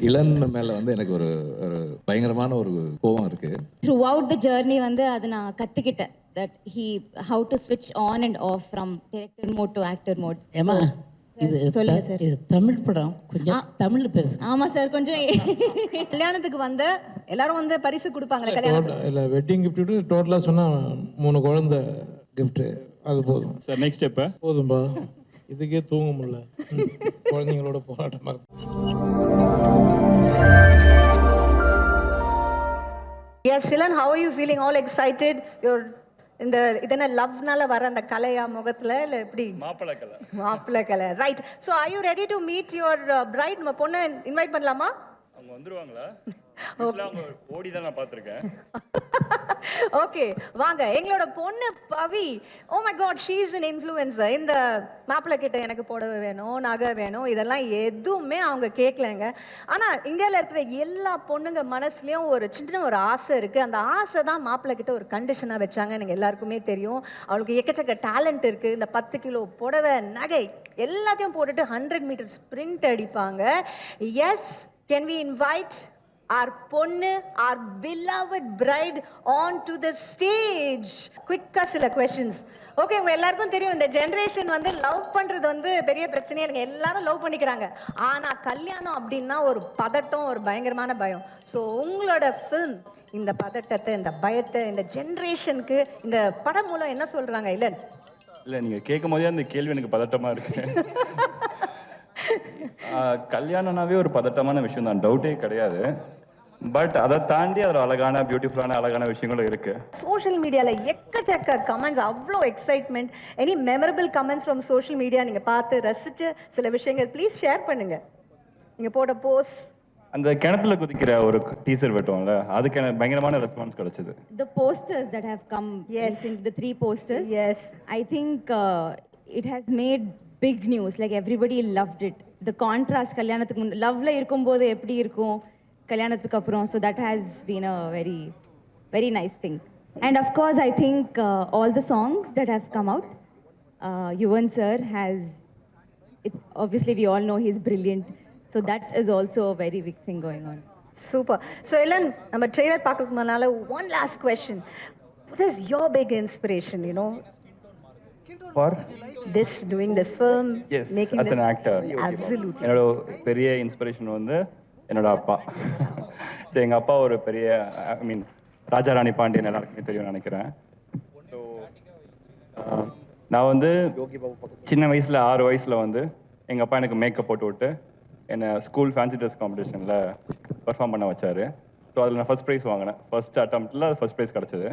இளன் மேல வந்து எனக்கு ஒரு ஒரு பயங்கரமான ஒரு கோவம் இருக்கு. த்ரூ அவுட் த ஜர்னி வந்து அதை நான் கற்றுக்கிட்டேன். தட் ஹீ ஹவு டு ஸ்விட்ச் on and off from director mode to actor mode. ஏமா இது சொல்லுங்க சார். இது தமிழ் படம், கொஞ்சம் தமிழ்ல பேசு. ஆமாம் சார், கொஞ்சம் கல்யாணத்துக்கு வந்து எல்லாரும் வந்து பரிசு கொடுப்பாங்களே கல்யாணத்துக்கு. இல்லை வெட்டிங் கிஃப்ட் டோட்டலாக சொன்னால் 3 குழந்தை கிஃப்ட்டு அது போதும் சார். நெக்ஸ்ட் எப்போ போதும்பா, இதுக்கே தூங்க முடியல, குழந்தைங்களோட போராட்டமாக இருக்கு. Yes, Shilan, how are you feeling? All excited? You're இந்த இதென்ன லவ்னால வர அந்த கலையா முகத்துல இல்ல எப்படி? மாப்பிள்ளை கலை. Right. So are you ready to meet your bride? நம்ம பொண்ணை இன்வைட் பண்ணலாமா? அவங்க வந்துருவாங்களா? அவங்க ஓடி தான் நான் பார்த்திருக்கேன். ஓகே, வாங்க. எங்களோட பொண்ணு Pavi. Oh my god, she is an influencer. இந்த மாப்பிள்ளை கிட்ட எனக்கு புடவை வேணும், நகை வேணும், இதெல்லாம் எதுவுமே அவங்க கேட்கலங்க. ஆனா இந்தியாவில் இருக்கிற எல்லா பொண்ணுங்க மனசுலயும் ஒரு சின்ன ஒரு ஆசை இருக்கு. அந்த ஆசை தான் மாப்பிள்ளை கிட்ட ஒரு கண்டிஷனா வச்சாங்க. எனக்கு எல்லாருக்குமே தெரியும். அவளுக்கு எக்கச்சக்க டேலண்ட் இருக்கு. இந்த 10 கிலோ புடவை, நகை எல்லாத்தையும் போட்டுட்டு 100 மீட்டர் ஸ்பிரிண்ட் அடிப்பாங்க. Yes, can we invite our பொண்ணு, our beloved bride onto the stage? குவிக்கா சில questions. ஓகே, உங்க எல்லாருக்கும் தெரியும் இந்த ஜெனரேஷன் வந்து லவ் பண்றது வந்து பெரிய பிரச்சனையே இல்லைங்க. எல்லாரும் லவ் பண்ணிக்கிறாங்க. ஆனா கல்யாணம் அப்படின்னா ஒரு பதட்டம், ஒரு பயங்கரமான பயம். ஸோ உங்களோட ஃபில்ம் இந்த பதட்டத்தை, இந்த பயத்தை இந்த ஜெனரேஷனுக்கு இந்த படம் மூலம் என்ன சொல்றாங்க? இல்லை நீங்க கேட்கும் போதே அந்த கேள்வி எனக்கு பதட்டமா இருக்கு. கல்யாணம்னாவே ஒரு பதட்டமான விஷயம் தான், டவுட்டே கிடையாது. பட் அதை தாண்டி அது அழகான, பியூட்டிஃபுல்லான அழகான விஷயங்களும் இருக்கு. சோஷியல் மீடியால எக்கச்சக்க கமெண்ட்ஸ், அவ்வளோ excitement. Any memorable comments from social media நீங்க பார்த்து ரசிச்ச சில விஷயங்கள் ப்ளீஸ் ஷேர் பண்ணுங்க. நீங்க போட்ட போஸ்ட், அந்த கிணத்துல குதிக்கிற ஒரு டீசர் வெட்டோம்ல, அதுக்கு எனக்கு பயங்கரமான ரெஸ்பான்ஸ் கிடைச்சது. The posters that have come, Yes. I think the 3 posters, yes, I think it has made big news. Like everybody loved it. The contrast கல்யாணத்துக்கு முன் லவ்ல இருக்கும்போது எப்படி இருக்கும், கல்யாணத்துக்கு அப்புறம். So that has been a very very nice thing. And of course I think all the songs that have come out, Yuvan sir has, it's obviously we all know he's brilliant. So that is also a very big thing going on. Super. So எல்லாம் நம்ம trailer பார்க்கறதுக்கு முன்னால one last question. What is your big inspiration, you know, For doing this film, yes, making as an actor? Absolutely. என்னோட பெரிய inspiration வந்து என்னோட அப்பா. So எங்கள் அப்பா ஒரு பெரிய, ஐ மீன் ராஜாராணி பாண்டியன் எல்லாருக்குமே தெரியும் நினைக்கிறேன். ஸோ நான் வந்து சின்ன வயசில் 6 வயசில் வந்து எங்கள் அப்பா எனக்கு மேக்கப் போட்டு விட்டு என்னை ஸ்கூல் ஃபேன்சி ட்ரெஸ் காம்படிஷனில் பர்ஃபார்ம் பண்ண வச்சார். ஸோ அதில் நான் ஃபஸ்ட் ப்ரைஸ் வாங்கினேன். ஃபர்ஸ்ட் அட்டம்ப்டில் ஃபர்ஸ்ட் ப்ரைஸ் கிடச்சிது.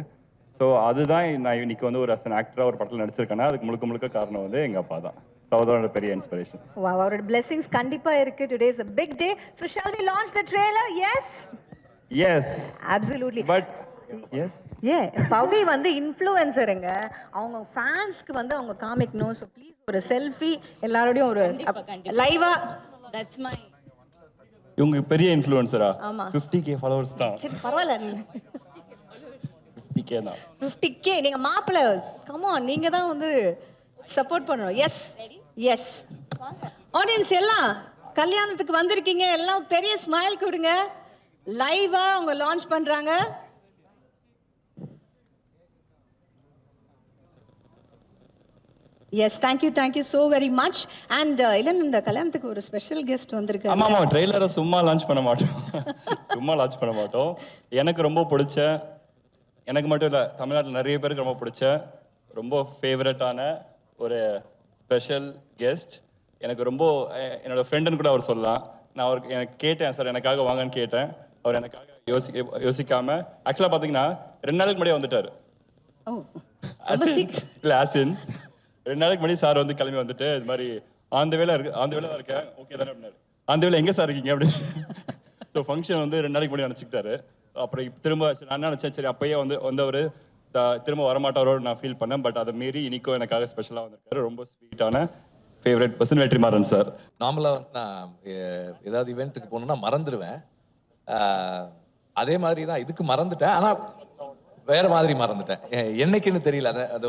ஸோ அதுதான் நான் இன்னைக்கு வந்து ஒரு அஸ் ஆக்டராக ஒரு படத்தில் நடிச்சிருக்கேன்னா அதுக்கு முழுக்க காரணம் வந்து எங்கள் அப்பா தான். ஸோ அதோட பெரிய இன்ஸ்பிரேஷன். Wow, அவரோட blessings கண்டிப்பா இருக்கு. Today is a big day. So shall we launch the trailer? Yes? Yes. Absolutely. But yes. பவி வந்து இன்ஃப்ளூயன்சருங்க. அவங்க ஃபேன்ஸ்க்கு வந்து அவங்க காமிக்கணும். ஸோ ப்ளீஸ் ஒரு செல்ஃபி எல்லாரோடையும் ஒரு லைவா. That's my இவங்க பெரிய இன்ஃப்ளூயன்சரா? ஆமா. 50k ஃபாலோவர்ஸ் தான். சரி பரவாயில்ல. 50k தான். 50k நீங்க மாப்பிள்ளை, கம் ஆன், நீங்க தான் வந்து சப்போர்ட் பண்ணணும். S S. ஆடியன்ஸ் எல்லாம் கல்யாணத்துக்கு வந்திருக்கீங்க, எல்லாம் பெரிய ஸ்மைல் கொடுங்க. லைவா அவங்க லான்ச் பண்றாங்க. Yes, thank you so very much. And இல்லைன்னு இந்த கல்யாணத்துக்கு ஒரு ஸ்பெஷல் கெஸ்ட் வந்திருக்காங்க. ஆமாம், ட்ரெய்லரை சும்மா லான்ச் பண்ண மாட்டோம். எனக்கு ரொம்ப பிடிச்ச, எனக்கு மட்டும் இல்லை தமிழ்நாட்டில் நிறைய பேருக்கு ரொம்ப பிடிச்ச, ரொம்ப ஃபேவரட்டான ஒரு ஸ்பெஷல் கெஸ்ட். எனக்கு ரொம்ப என்னோட ஃப்ரெண்டுன்னு கூட அவர் சொல்லலாம். நான் அவருக்கு எனக்கு கேட்டேன், சார் எனக்காக வாங்கன்னு கேட்டேன். அவர் எனக்காக யோசிக்காம ஆக்சுவலாக பார்த்தீங்கன்னா 2 நாளுக்கு முன்னாடியே வந்துட்டார். இல்லை ஆசின் 2 நாளைக்கு முன்னாடி சார் வந்து கிளம்பி வந்துட்டு இது மாதிரி ஆந்த வேலை தான் இருக்கேன், ஓகே தானே அப்படின்னாரு. ஆந்த வேலை எங்கே சார் இருக்கீங்க அப்படின்னு. ஸோ ஃபங்க்ஷன் வந்து 2 நாளைக்கு முன்னாடி நினச்சிக்கிட்டாரு. அப்புறம் திரும்ப நான் நினச்சேன் சரி அப்பயே வந்தவர் திரும்ப வரமாட்டாரோடு நான் ஃபீல் பண்ணேன். பட் அதை மீறி இன்னைக்கும் எனக்காக ஸ்பெஷலாக வந்திருக்காரு. ரொம்ப ஸ்வீட்டான ஃபேவரட் பர்சன் வெற்றிமாறன் சார். நார்மலாக நான் ஏதாவது இவெண்ட்டுக்கு போகணுன்னா மறந்துடுவேன். அதே மாதிரி தான் இதுக்கு மறந்துட்டேன். ஆனால் வேற மாதிரி மறந்துட்டேன், என்னைக்குன்னு தெரியல. அது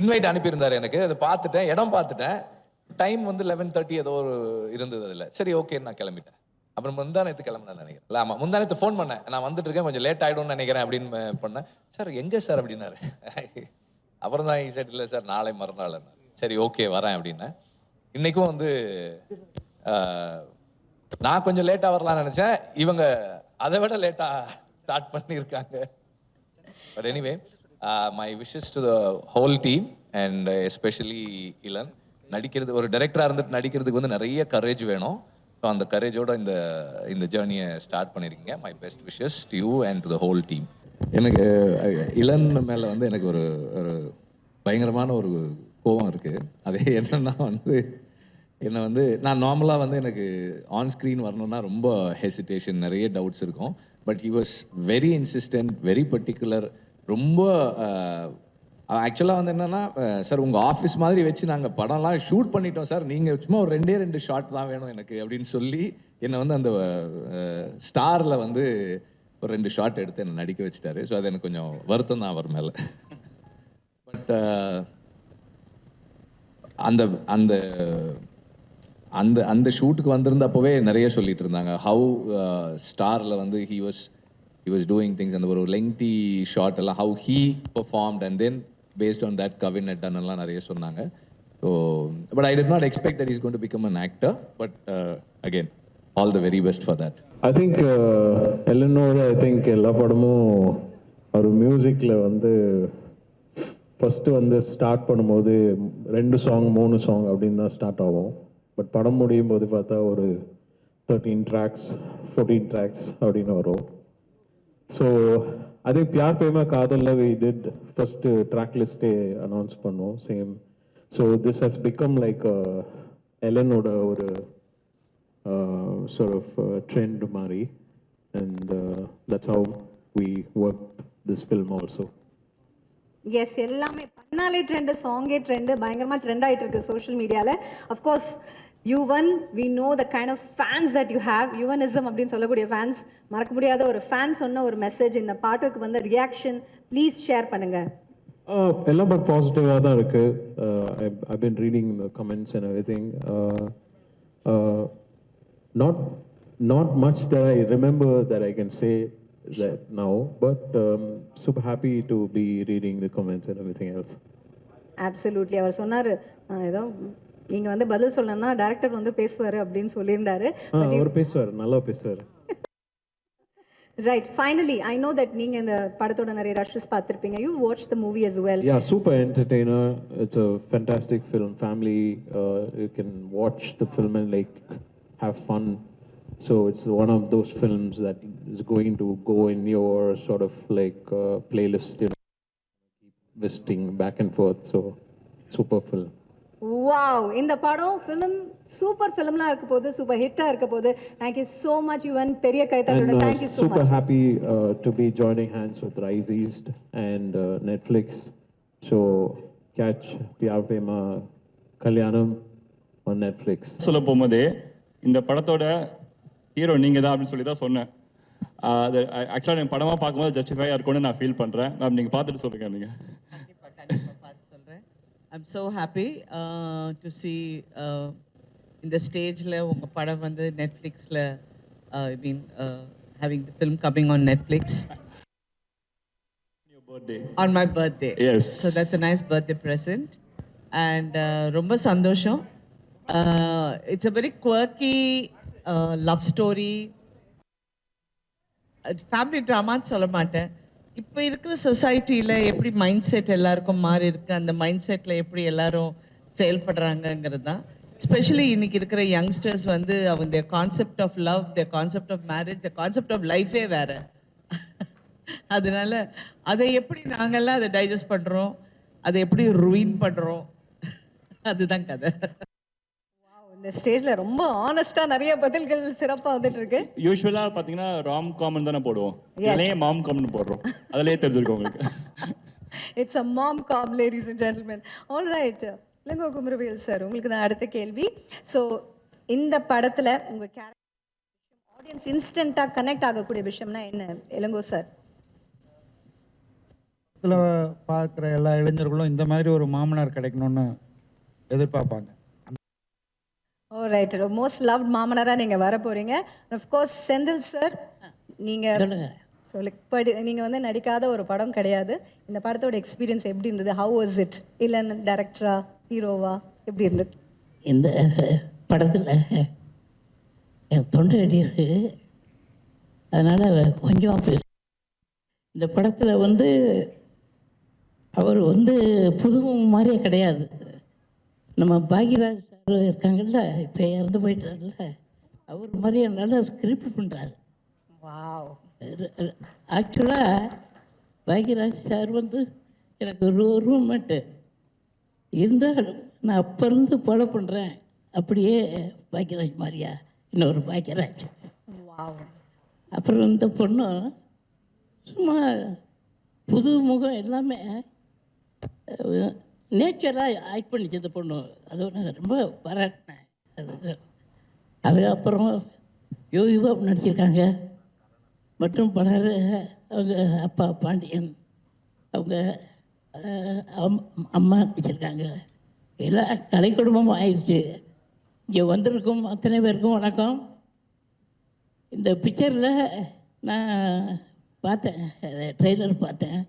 இன்வைட் அனுப்பியிருந்தாரு எனக்கு, அதை பார்த்துட்டேன், இடம் பார்த்துட்டேன். டைம் வந்து 11:30 ஏதோ ஒரு இருந்தது அதில். சரி ஓகே நான் கிளம்பிட்டேன். அப்புறம் முந்தானத்து கிளம்புனேன் நினைக்கிறேன். இல்லை ஆமாம், முந்தானத்து ஃபோன் பண்ணேன், நான் வந்துட்டு இருக்கேன், கொஞ்சம் லேட் ஆகிடும்னு நினைக்கிறேன் அப்படின்னு பண்ணேன். சார் எங்கே சார் அப்படின்னாரு. அப்புறம் தான் சார் இல்லை சார் நாளை மறுநாள். சரி ஓகே வரேன் அப்படின்னேன். இன்னைக்கும் வந்து நான் கொஞ்சம் லேட்டாக வரலாம்னு நினச்சேன், இவங்க அதை விட லேட்டாக ஸ்டார்ட் பண்ணியிருக்காங்க. But anyway my wishes to the whole team and especially Ilan. நடிக்கிறது, ஒரு டைரக்டராக இருந்துட்டு நடிக்கிறதுக்கு வந்து நிறைய கரேஜ் வேணும். ஸோ அந்த கரேஜோட இந்த ஜேர்னியை ஸ்டார்ட் பண்ணியிருக்கீங்க. My best wishes to you and to the whole team. எனக்கு இளன் மேலே வந்து எனக்கு ஒரு பயங்கரமான ஒரு கோபம் இருக்குது. அது என்னன்னா வந்து என்னை வந்து நான் நார்மலாக வந்து எனக்கு ஆன் ஸ்க்ரீன் வரணும்னா ரொம்ப ஹெசிடேஷன், நிறைய டவுட்ஸ் இருக்கும். But he was very insistent, very particular. ரொம்ப ஆக்சுவலாக வந்து என்னென்னா, சார் உங்கள் ஆஃபீஸ் மாதிரி வச்சு நாங்கள் படம்லாம் ஷூட் பண்ணிட்டோம் சார், நீங்கள் சும்மா ஒரு 2 ஷாட் தான் வேணும் எனக்கு அப்படின்னு சொல்லி என்னை வந்து அந்த ஸ்டாரில் வந்து ஒரு 2 ஷாட் எடுத்து என்னை நடிக்க வச்சுட்டாரு. ஸோ அது எனக்கு கொஞ்சம் வருத்தம் தான் அவர் மேலே. பட் அந்த அந்த அந்த அந்த ஷூட்டுக்கு வந்திருந்தப்போவே நிறைய சொல்லிட்டு இருந்தாங்க ஹவு ஸ்டாரில் வந்து ஹி வாஸ் டூயிங் திங்ஸ். அந்த ஒரு லெங்தி ஷார்ட் எல்லாம் how he performed and then based on that Kavin done எல்லாம் நிறைய சொன்னாங்க. So but I did not expect that is going to become an actor. But again all the very best for that. I think எல்லனோட I think எல்லா படமும் ஒரு மியூசிக்கில் வந்து first வந்து ஸ்டார்ட் பண்ணும்போது 2 சாங் 3 சாங் அப்படின்னு தான் ஸ்டார்ட் ஆகும். பட் படம் முடியும் போது பார்த்தா ஒரு 13 ட்ராக்ஸ் 14 ட்ராக்ஸ் அப்படின்னு வரும். ஸோ அதே பியார் பிரேமா காதலில் வி டிட் ஃபஸ்ட்டு ட்ராக் லிஸ்ட்டே அனௌன்ஸ் பண்ணோம் same. So this has become like எலனோட ஒரு sort of trend மாதிரி. And that's how we worked this film also. Yes, எல்லாமே பண்ணாலே ட்ரெண்டு, சாங்கே ட்ரெண்டு, பயங்கரமாக ட்ரெண்ட் ஆகிட்டு இருக்கு சோஷியல் மீடியாவில். Of course Yuvan, we know the kind of fans that you have. யுவனிசம் அப்படின்னு சொல்லக்கூடிய ஃபேன்ஸ், மறக்க முடியாத ஒரு ஃபேன் சொன்ன ஒரு மெசேஜ், இந்த பாட்டுக்கு வந்து ரியாக்ஷன் ப்ளீஸ் ஷேர் பண்ணுங்க. எல்லாம் பட் பாசிட்டிவாக தான் இருக்கு. I been reading comments and everything. Not much that I remember that I can say that now, but super happy to be reading the comments and everything else. Absolutely. அவர் சொன்னார், ஏதோ நீங்க வந்து பதில் சொல்லணும்னா டைரக்டர் வந்து பேசுவாரு அப்படின்னு சொல்லியிருந்தாரு. அவர் பேசுவார், நல்லா பேசுவார். Right, finally I know that நீங்க இந்த படத்தோட நிறைய ரஷஸ் பார்த்திருப்பீங்க. You watch the movie as well. Yeah, super entertainer. It's a fantastic film. Family, you can watch the film and like have fun. So it's one of those films that is going to go in your sort of like playlist, you know, keep visiting back and forth. So super film. Wow, இந்த படம் film super ஃபிலிம்லாம் இருக்க போகுது, super ஹிட்டா இருக்க போகுது. Thank you so much Yuvan. பெரிய கைத்தட்டோட thank you so much. Super happy to be joining hands with Rise East and Netflix. So catch Pyar Prema Kalyanam on Netflix. சொல்ல போகும்போதே இந்த படத்தோட ஹீரோ நீங்கள் தான் அப்படின்னு சொல்லி தான் சொன்னேன். அது ஆக்சுவலாக நீங்கள் படமாக பார்க்கும்போது ஜஸ்டிஃபையாக இருக்கும்னு நான் ஃபீல் பண்ணுறேன். நான் நீங்கள் பார்த்துட்டு சொல்லுங்கள். நீங்கள் கண்டிப்பாக பார்த்து சொல்கிறேன். I'm so happy to see இந்த ஸ்டேஜில் உங்கள் படம் வந்து நெட்ஃப்ளிக்ஸில் I mean having the film coming on Netflix on my birthday. Yes. So that's a nice birthday present and ரொம்ப சந்தோஷம். It's a very quirky love story, family ட்ராமான்னு சொல்ல மாட்டேன். இப்போ இருக்கிற சொசைட்டியில் எப்படி மைண்ட் செட் எல்லாருக்கும் மாறி இருக்கு, அந்த மைண்ட் செட்டில் எப்படி எல்லாரும் செயல்படுறாங்கங்கிறது தான். எஸ்பெஷலி இன்னைக்கு இருக்கிற யங்ஸ்டர்ஸ் வந்து அவங்க concept of love, the concept of marriage, the concept of லைஃபே வேறு. அதனால அதை எப்படி நாங்கள்லாம் அதை டைஜஸ்ட் பண்ணுறோம், அதை எப்படி ரூயின் பண்ணுறோம், அதுதான் கதை. இந்த ஸ்டேஜ்ல ரொம்ப ஆனஸ்டா நிறைய பதில்கள் சிறப்பா வந்துட்டு இருக்கு. யூஸ்வலாக பார்த்தீங்கன்னா ராம் காமன் தானே போடுவோம், இல்லையே மாம் காமன் போடுறோம். அதிலே தெரிஞ்சிருக்கும் உங்களுக்கு. It's a mom com, ladies and gentlemen. All right, Ilango Kumaravel sir, உங்களுக்கு தான் அடுத்த கேள்வி. ஸோ இந்த படத்துல உங்க கேரக்டர் ஆடியன்ஸ் இன்ஸ்டன்ட்டா கனெக்ட் ஆகக்கூடிய விஷயம்னா என்ன இளங்கோ சார்? இதில் பார்க்குற எல்லா இளைஞர்களும் இந்த மாதிரி ஒரு மாமனார் கிடைக்கணும்னு எதிர்பார்ப்பாங்க. ஓ ரைட், மோஸ்ட் லவ்ட் மாமனாரா நீங்க வர போறீங்க. ஆஃப் கோர்ஸ் செந்தில் சார், நீங்க நீங்க வந்து நடிக்காத ஒரு படம் கிடையாது. இந்த படத்தோட எக்ஸ்பீரியன்ஸ் எப்படி இருந்தது? How was it? இல்ல டைரக்டரா, ஹீரோவா, எப்படி இருந்தது? இந்த படத்தில் என் தொண்டை அடி இருக்கு, அதனால் கொஞ்சம் பேச. இந்த படத்தில் வந்து அவர் வந்து புதுமுகம் மாதிரியே கிடையாது. நம்ம பாக்யராஜ் சார் இருக்காங்கல்ல, இப்போ இறந்து போயிட்டார்ல, அவர் மாதிரியே நல்லா ஸ்கிரிப்ட் பண்ணுறாரு. வாவ். ஆக்சுவலாக பாக்யராஜ் சார் வந்து எனக்கு ஒரு ரூம்மேட்டு இருந்தாலும் நான் அப்போ இருந்து ஃபாலோ பண்ணுறேன். அப்படியே பாக்யராஜ் மாதிரியா இன்னொரு பாக்யராஜ். வாவ். அப்புறம் இந்த பொண்ணு சும்மா புது முகம் எல்லாமே நேச்சராக ஆக்ட் பண்ணிச்சு இந்த பொண்ணு. அது நான் ரொம்ப பாராட்டினேன். அது அப்புறம் யோகிபாபு நடிச்சிருக்காங்க மற்றும் பலர். அவங்க அப்பா பாண்டியன், அவங்க அம்மா நடிச்சிருக்காங்க. எல்லாம் கலை குடும்பமும் ஆயிடுச்சு. இங்கே வந்திருக்கும் அத்தனை பேருக்கும் வணக்கம். இந்த பிக்சரில் நான் பார்த்தேன், ட்ரெய்லர் பார்த்தேன்.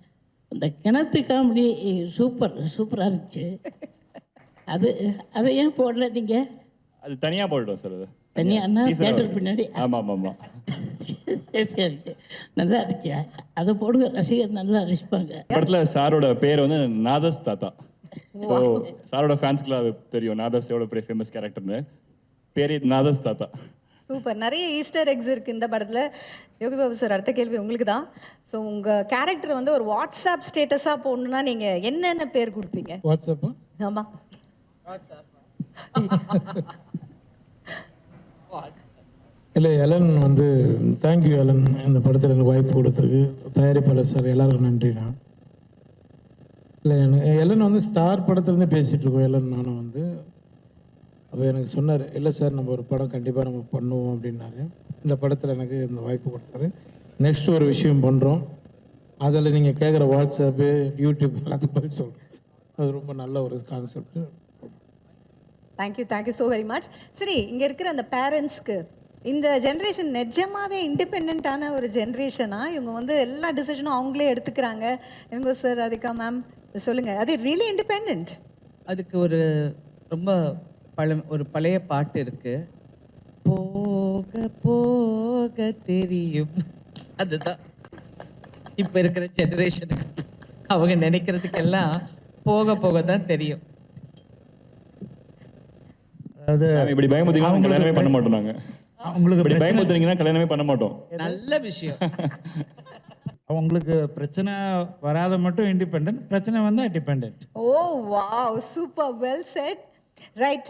அந்த கிணத்து காமெடி சூப்பராக இருந்துச்சு. அதை ஏன் போடல நீங்கள்? அது தனியாக போட்டுட்டோம் சார். அது தனியானா தேட்டர் பின்னாடி. ஆமாம் ஆமாம். சரி, நல்லா இருந்துச்சு. அதை போடுங்க, ரசிகர் நல்லா ரசிப்பாங்க. படத்தில் சாரோட பேர் வந்து நாதஸ் தாத்தா. ஸோ சாரோட ஃபேன்ஸ்க்குலாம் அது தெரியும், நாதஸ் எவ்வளோ பெரிய ஃபேமஸ் கேரக்டர்னு. பேரே நாதஸ் தாத்தா. சூப்பர். நிறைய ஈஸ்டர் எக்ஸ் இருக்கு இந்த படத்துல. யோகி பாபு சார், அடுத்த கேள்வி உங்களுக்கு தான். ஸோ உங்க கேரக்டர் வந்து ஒரு வாட்ஸ்அப் ஸ்டேட்டஸா போடணும்னா நீங்க என்னென்ன பேர் கொடுப்பீங்க? வாட்ஸ்அப்பா? ஆமா. இல்லை, எலன் வந்து தேங்க்யூ எலன், இந்த படத்தில் எனக்கு வாய்ப்பு கொடுத்ததுக்கு. தயாரிப்பாளர் சார் எல்லாருக்கும் நன்றி. நான் இல்லை, எனக்கு எலன் வந்து ஸ்டார் படத்துலேருந்தே பேசிகிட்டு இருக்கோம். எலன் நானும் வந்து அப்போ எனக்கு சொன்னார், இல்லை சார் நம்ம ஒரு படம் கண்டிப்பாக நம்ம பண்ணுவோம் அப்படின்னாரு. இந்த படத்தில் எனக்கு இந்த வாய்ப்பு கொடுத்தாரு. நெக்ஸ்ட் ஒரு விஷயம் பண்ணுறோம், அதில் நீங்கள் கேட்குற வாட்ஸ்அப்பு, யூடியூப் எல்லாத்துக்கும் போய் சொல்கிறேன். அது ரொம்ப நல்ல ஒரு concept. Thank you so very much. சரி, இங்கே இருக்கிற அந்த பேரண்ட்ஸ்க்கு இந்த ஜென்ரேஷன் நிஜமாவே இண்டிபெண்ட்டான ஒரு ஜென்ரேஷனா? இவங்க வந்து எல்லா டிசிஷனும் அவங்களே எடுத்துக்கிறாங்க. இவங்க சார், ராதிகா மேம் சொல்லுங்கள், அது ரியலி இண்டிபெண்ட்? அதுக்கு ஒரு ரொம்ப ஒரு பழைய பாட்டு இருக்கு, போக போக தெரியும். அதுதான் இப்போ இருக்கிற ஜெனரேஷனுக்கு. அவங்க நினைக்கிறதுக்கெல்லாம் போக போக தான் தெரியும். அது இப்படி பயமுறுத்தீங்கன்னா கல்யாணமே பண்ண மாட்டோம். நாங்கள் அவங்களுக்கு இப்படி பயமுறுத்துறீங்கன்னா கல்யாணமே பண்ண மாட்டோம். நல்ல விஷயம். அவங்களுக்கு பிரச்சனை வராத மட்டும் இண்டிபெண்ட், பிரச்சனை வந்தால் டிபெண்ட். ஓ wow, super, well set. Right,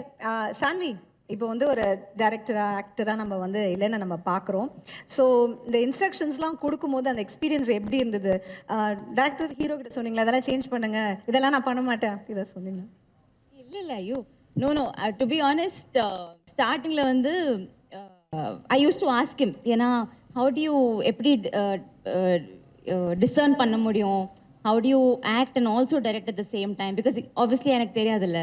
Saanvi, இப்போ வந்து ஒரு டைரக்டரா ஆக்டரா நம்ம வந்து இல்லைன்னு நம்ம பார்க்குறோம். ஸோ இந்த இன்ஸ்ட்ரக்ஷன்ஸ்லாம் கொடுக்கும்போது அந்த எக்ஸ்பீரியன்ஸ் எப்படி இருந்தது? டைரக்டர் ஹீரோ கிட்ட சொன்னீங்களா இதெல்லாம் சேஞ்ச் பண்ணுங்க, இதெல்லாம் நான் பண்ண மாட்டேன், இதை சொன்னீங்க? இல்லை ஐயோ, நோ டு பி ஆனஸ்ட், ஸ்டார்டிங்கில் வந்து ஐ யூஸ் டு ஆஸ்க் ஹிம், ஏன்னா ஹவு டு யூ எப்படி டிசர்ன் பண்ண முடியும், how to you act and also direct at the same time, because obviously எனக்கு தெரியாதுல்ல.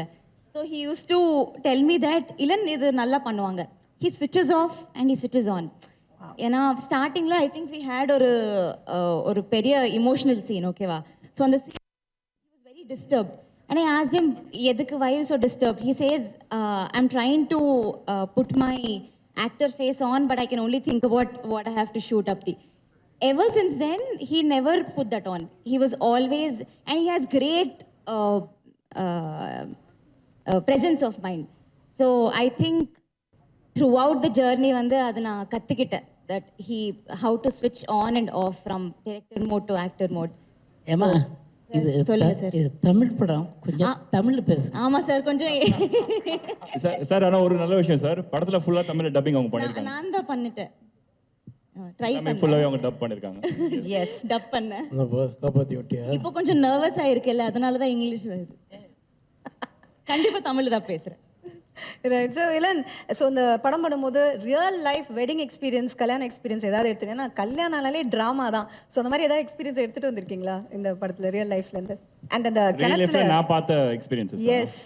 So he use to tell me that Ilan இது நல்லா பண்ணுவாங்க, he ஸ்விட்சஸ் of and he ஸ்விட்சஸ் on. ஏன்னா ஸ்டார்டிங்கில் ஐ திங்க் வி ஹேட் ஒரு பெரிய இமோஷனல் சீன், ஓகேவா? ஸோ அந்த scene was very disturbed. And I asked him, "Yedukku why you so disturbed?" He says, "I'm trying to put my actor face on, but I can only think about what I have to shoot up the." Ever since then, he never put that on. He was always, and he has great presence of mind. So I think throughout the journey, vande adu na kattukitta that how to switch on and off from director mode to actor mode. ஏமா, இது சொல்லுங்க sir. இது தமிழ் படம், கொஞ்சம் தமிழ்ல பேசு. ஆமா sir, கொஞ்சம் சார் ஆனால் ஒரு நல்ல விஷயம் சார், படத்தில் ஃபுல்லாக தமிழ் டப்பிங் அவங்க பண்ணியிருக்காங்க. நான் தான் பண்ணிட்டேன், ட்ரை ஃபுல்லாகவே அவங்க டப் பண்ணியிருக்காங்க. எஸ், டப் பண்ணேன். காப்பாற்றி விட்டியா? இப்போ கொஞ்சம் நர்வஸ் ஆயிருக்குல்ல, அதனால தான் இங்கிலீஷ் வருது. கண்டிப்பா தமிழ் தான் பேசுறேன். ரைட். ஸோ இளன், ஸோ இந்த படம் பண்ணும்போது ரியல் லைஃப் வெட்டிங் எக்ஸ்பீரியன்ஸ், கல்யாண எக்ஸ்பீரியன்ஸ் ஏதாவது எடுத்துட்டீங்கன்னா, கல்யாணம்னாலே ட்ராமா தான். ஸோ அந்த மாதிரி ஏதாவது எக்ஸ்பீரியன்ஸ் எடுத்துட்டு வந்திருக்கீங்களா இந்த படத்துல ரியல் லைஃப்ல இருந்து? அண்ட் அந்த கிணத்துல நான் பார்த்த எக்ஸ்பீரியன்ஸ். எஸ்,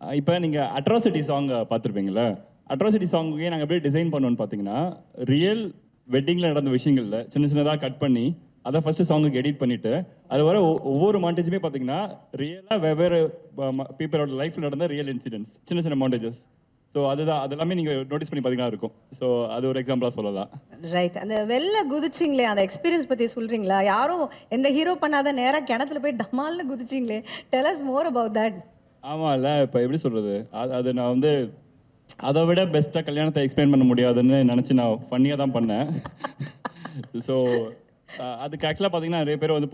இப்போ நீங்கள் அட்ராசிட்டி சாங் பார்த்துருப்பீங்களா? அட்ராசிட்டி சாங்குக்கே நாங்கள் எப்படி டிசைன் பண்ணோன்னு பார்த்தீங்கன்னா, ரியல் வெட்டிங்கில் நடந்த விஷயங்களில் சின்ன சின்னதாக கட் பண்ணி அதை ஃபஸ்ட்டு சாங்குக்கு எடிட் பண்ணிவிட்டு அது வர ஒவ்வொரு மாண்டேஜுமே பார்த்தீங்கன்னா ரியலாக வெவ்வேறு பீப்புளோட லைஃப்பில் நடந்த ரியல் இன்சிடென்ட்ஸ், சின்ன சின்ன மாண்டேஜஸ். ஸோ அதுதான், அது எல்லாமே நீங்கள் நோட்டீஸ் பண்ணி பார்த்தீங்கன்னா இருக்கும். ஸோ அது ஒரு எக்ஸாம்பிளாக சொல்லலாம். ரைட். அந்த வெளில குதிச்சிங்களே அந்த எக்ஸ்பீரியன்ஸ் பத்தி சொல்றீங்களா? யாரும் எந்த ஹீரோ பண்ணாத நேரா கிணத்துல போய் டமால்னு குதிச்சிங்களே. Tell us more about that. ஆமாம்ல, இப்போ எப்படி சொல்கிறது, அது நான் வந்து அதை விட பெஸ்ட்டாக கல்யாணத்தை எக்ஸ்பிளைன் பண்ண முடியாதுன்னு நினச்சி நான் ஃபன்னியாக தான் பண்ணேன். ஸோ அதுக்கு ஆக்சுவலாக பார்த்தீங்கன்னா நிறைய பேர் வந்து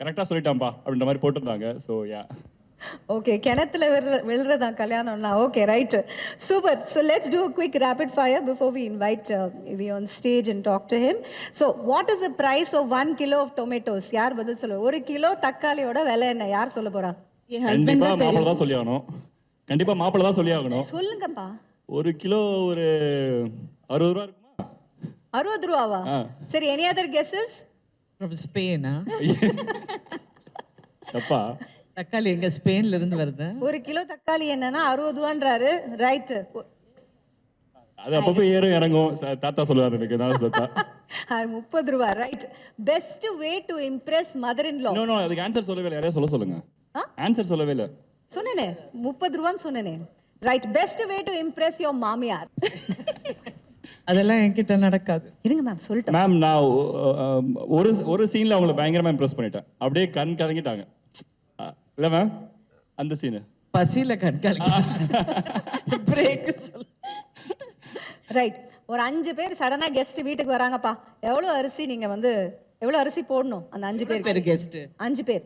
கரெக்டாக சொல்லிட்டான்ப்பா அப்படின்ற மாதிரி போட்டிருந்தாங்க. So yeah. ஓகே, கிணத்துல விழுறதா கல்யாணம்னா? Okay, right, super. So let's do quick rapid fire before we invite we on stage and talk to him. So what is the price of 1 kilo of tomatoes? யார் பதில் சொல்லுவோம்? 1 kilo தக்காளியோட விலை என்ன? யார் சொல்ல போறா? கண்டிப்பா மாப்பிள்ளை தான் சொல்லி ஆகணும். கண்டிப்பா மாப்பிள்ளை தான் சொல்லி ஆகணும். சொல்லுங்கப்பா. 1 கிலோ ஒரு 60 ரூபா இருக்குமா? 60 ரூபாவா? சரி, எனி அதர் கெஸஸ்? from ஸ்பெயினா? தப்பா? தக்காளி எங்க ஸ்பெயின்ல இருந்து வருது? 1 கிலோ தக்காளி என்னன்னா 60 ரூபான்றாரு. ரைட். அது அப்பப்போ ஏறும் இறங்கும். தாத்தா சொல்லுவாரு எனக்கு, நான் தாத்தா. 30 ரூபா. Right. Best way to impress mother in law? No, அதுக்கு ஆன்சர் சொல்லவே இல்லை. யாரையா சொல்லுங்க. ஆன்சர் சொல்லவே இல்லை. சொன்னேனே 30 ரூபான்னு சொன்னேனே. Right. Best way to Impress your மாமியார்? அதெல்லாம் என்கிட்ட நடக்காது. இருங்க மேம், சொல்லிட்டேன். மேம், நான் ஒரு சீன்ல அவங்கள பயங்கரமா இம்ப்ரெஸ் பண்ணிட்டேன். அப்படியே கண் கலங்கிட்டாங்க. இல்ல மேம், அந்த சீனு பசியில கண்காணி பிரேக் சொல்லு. ரைட். ஒரு 5 பேர் சடனா கெஸ்ட் வீட்டுக்கு வராங்கப்பா. எவ்வளவு அரிசி நீங்க வந்து எவ்வளவு அரிசி போடணும் அந்த 5 பேருக்கு? பேர் கெஸ்ட் 5 பேர்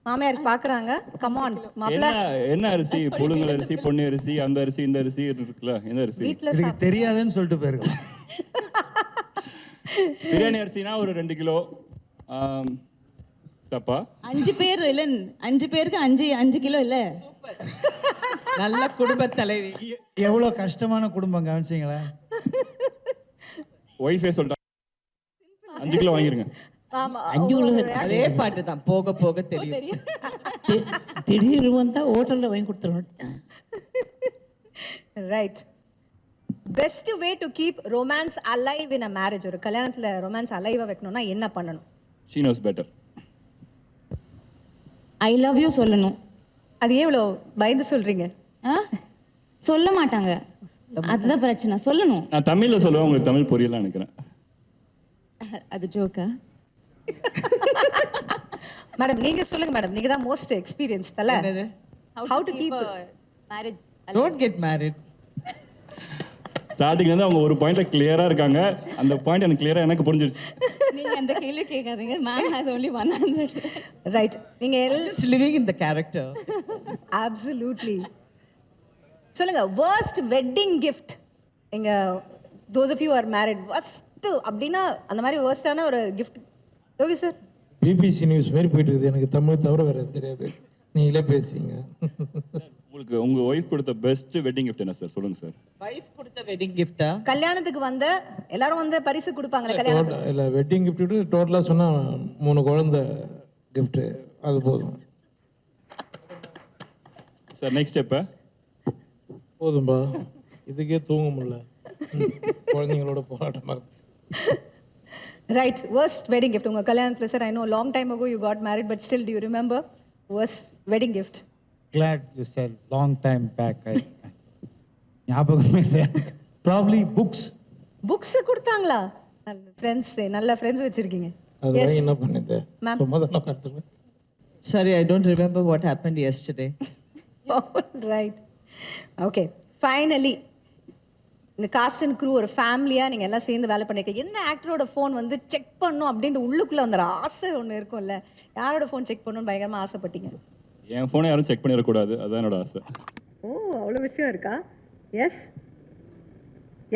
மாமியார் பாக்குறாங்க. கம் ஆன் மாப்ள. என்ன அரிசி? புழுங்கல் அரிசி, பொன்னி அரிசி, அந்த அரிசி, இந்த அரிசி இருக்குல்ல. என்ன அரிசி? வீட்ல இதுக்கு தெரியாதுன்னு சொல்லிட்டு போயிருக்கோம். பிரியாணி அரிசினா ஒரு 2 கிலோ. தப்பா? 5 பேர் இல்ல, 5 பேருக்கு 5 கிலோ இல்ல. நல்ல குடும்ப தலைவி. எவ்வளவு கஷ்டமான குடும்பம் கவனிச்சிங்களா? ஒய்ஃபே சொல்லிட்டாங்க 5 கிலோ வாங்கிருங்க. ஆமா, அதே பாட்டு தான், போக போக தெரியும். திடீர்னு வந்தா ஹோட்டல்ல வாங்கி கொடுத்துருவோம். Right. Best way to keep romance alive in a marriage? ஒரு கல்யாணத்துல ரொமான்ஸ் அலைவா வைக்கணும்னா என்ன பண்ணணும்? She knows better. I love you சொல்லணும். அது எவ்வளோ பயந்து சொல்றீங்க? சொல்ல மாட்டாங்க, அதுதான் பிரச்சனை. சொல்லணும். நான் தமிழ்ல சொல்லுவேன், உங்களுக்கு தமிழ் புரியல நினைக்கிறேன். அது ஜோக்கா? மேடம் நீங்க சொல்லுங்க மேடம், நீங்க தான் மோஸ்ட் எக்ஸ்பீரியன்ஸ் தல. How to keep marriage? Don't get married. ஸ்டார்டிங்ல இருந்து அவங்க ஒரு பாயிண்ட்ல கிளியரா இருக்காங்க. அந்த பாயிண்ட் எனக்கு கிளியரா எனக்கு புரிஞ்சிருச்சு. நீங்க அந்த கேள்வி கேட்காதீங்க. Ma'am has only one answer. Right. நீங்க Just living in the character. absolutely. சொல்லுங்க, worst wedding gift. எங்க those of you who are married, worst அப்படினா அந்த மாதிரி worst-ஆன ஒரு gift. யோகி சார்? பிபிசி நியூஸ் மாதிரி போயிட்டு இருக்குது. எனக்கு தமிழ் தவிர வேற தெரியாது. நீங்களே பேசுங்க. உங்களுக்கு உங்க ஒய்ஃப் கொடுத்த பெஸ்ட் வெட்டிங் கிஃப்ட் என்ன சார்? சொல்லுங்க சார். வைஃப் கொடுத்த வெட்டிங் கிஃப்டா? கல்யாணத்துக்கு வந்த எல்லாரும் வந்து பரிசு கொடுப்பாங்களே கல்யாணத்துக்கு. இல்ல, வெட்டிங் கிஃப்ட் டோட்டலா சொன்னா 3 குழந்தை கிஃப்ட், அது போதும் சார். நெக்ஸ்ட் ஸ்டெப் போதும்பா. இதுக்கே தூங்க முடியல, குழந்தைங்களோட போராட்டமா இருக்கு. Right. Worst wedding gift. உங்க கல்யாணத்துல sir, I know long time ago you got married, but still do you remember worst wedding gift? Glad you said long time back. ஞாபகமே இல்லை. Probably books. Books கொடுத்தாங்களா? ஃப்ரெண்ட்ஸ், நல்ல friends வச்சிருக்கீங்க. அதெல்லாம் என்ன பண்ணுது? Ma'am. சும்மா தானே பார்த்துருவேன். Sorry, I don't remember what happened yesterday. Right. Okay. Finally, இந்த காஸ்ட் அண்ட் க்ரூ ஒரு ஃபேமிலியா நீங்க எல்லாம் சேர்ந்து வேலை பண்ணிருக்கீங்க. எந்த ஆக்டரோட ஃபோன் வந்து செக் பண்ணும் அப்படின்ட்டு உள்ளுக்குள்ள அந்த ஆசை ஒன்று இருக்கும்ல? யாரோட ஃபோன் செக் பண்ணணும்னு பயங்கரமா ஆசைப்பட்டீங்க? என் ஃபோனை யாரும் செக் பண்ணிடக்கூடாது, அதுதான் என்னோட ஆசை. ஓ, அவ்வளோ விஷயம் இருக்கா? எஸ்.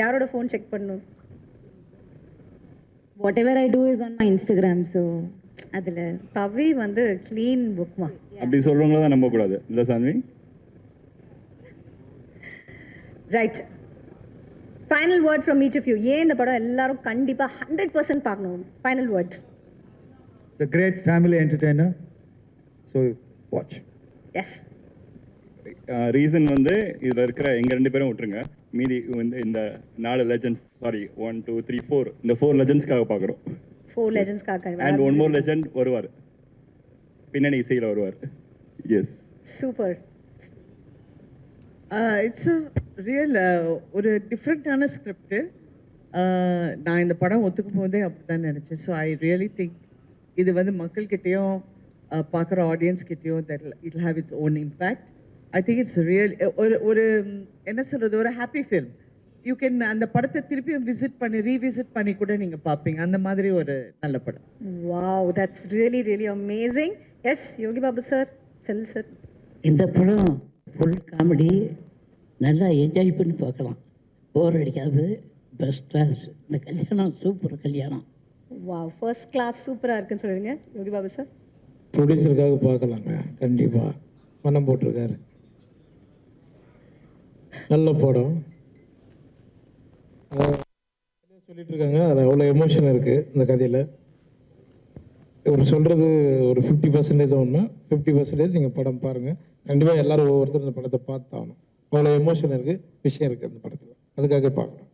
யாரோட ஃபோன் செக் பண்ணணும்? Whatever I do is on my Instagram, so அதுல பவி வந்து க்ளீன் புக்மா. அப்படி சொல்றவங்கள தான் நம்பக்கூடாது, இல்லை சாமி? Right. Final word from each of you. ஏன் இந்த படம் எல்லாரும் கண்டிப்பா 100% பார்க்கணும்? Final word. The great family entertainer. So watch. Yes. Reason வந்து இதில் இருக்கிற எங்கள் 2 பேரும் விட்டுருங்க, மீதி வந்து இந்த 4 லெஜண்ட்ஸ், சாரி 1 2 3 4, இந்த 4 லெஜண்ட்ஸ்க்காக பார்க்குறோம். 4 லெஜண்ட்ஸ்க்காக. அண்ட் ஒன் மோர் லெஜண்ட் வருவார், பின்னணி இசையில் வருவார். S, super. இட்ஸ் ரியல் ஒரு டிஃப்ரெண்ட்டான ஸ்கிரிப்ட். நான் இந்த படம் ஒத்துக்கும் போதே அப்படி தான் நினச்சேன். ஸோ ஐ ரியலி திங்க் இது வந்து மக்கள்கிட்டயும் பார்க்குற ஆடியன்ஸ் கிட்டேயும் it have its own impact. I think it's real ஒரு என்ன சொல்கிறது, ஒரு ஹாப்பி ஃபில்ம். யூ கேன் அந்த படத்தை திருப்பியும் ரீவிசிட் பண்ணி கூட நீங்கள் பார்ப்பீங்க. அந்த மாதிரி ஒரு நல்ல படம். Wow, that's really really amazing. Yes Yogi Babu sir, செல் சார். இந்த படம் ஃபுல் காமெடி, நல்லா என்ஜாய் பண்ணி பார்க்கலாம், போர் அடிக்காது, பெஸ்ட் கிளாஸ். இந்த கல்யாணம் சூப்பர் கல்யாணம். வாவ், ஃபர்ஸ்ட் கிளாஸ், சூப்பராக இருக்குன்னு சொல்லுங்க யோகி பாபு சார். ப்ரொடியூசருக்காக பார்க்கலாங்க, கண்டிப்பாக பணம் போட்டிருக்காரு. நல்ல படம். சொல்லிட்டு இருக்காங்க, அது அவ்வளோ எமோஷன் இருக்குது இந்த கதையில். ஒரு சொல்கிறது ஒரு 50% ஒன்று, 50% நீங்கள் படம் பாருங்கள். கண்டிப்பாக எல்லோரும் ஒவ்வொருத்தரும் இந்த படத்தை பார்த்தாகணும். அவ்வளோ எமோஷன் இருக்குது, விஷயம் இருக்குது அந்த படத்தில். அதுக்காக பார்க்கணும்.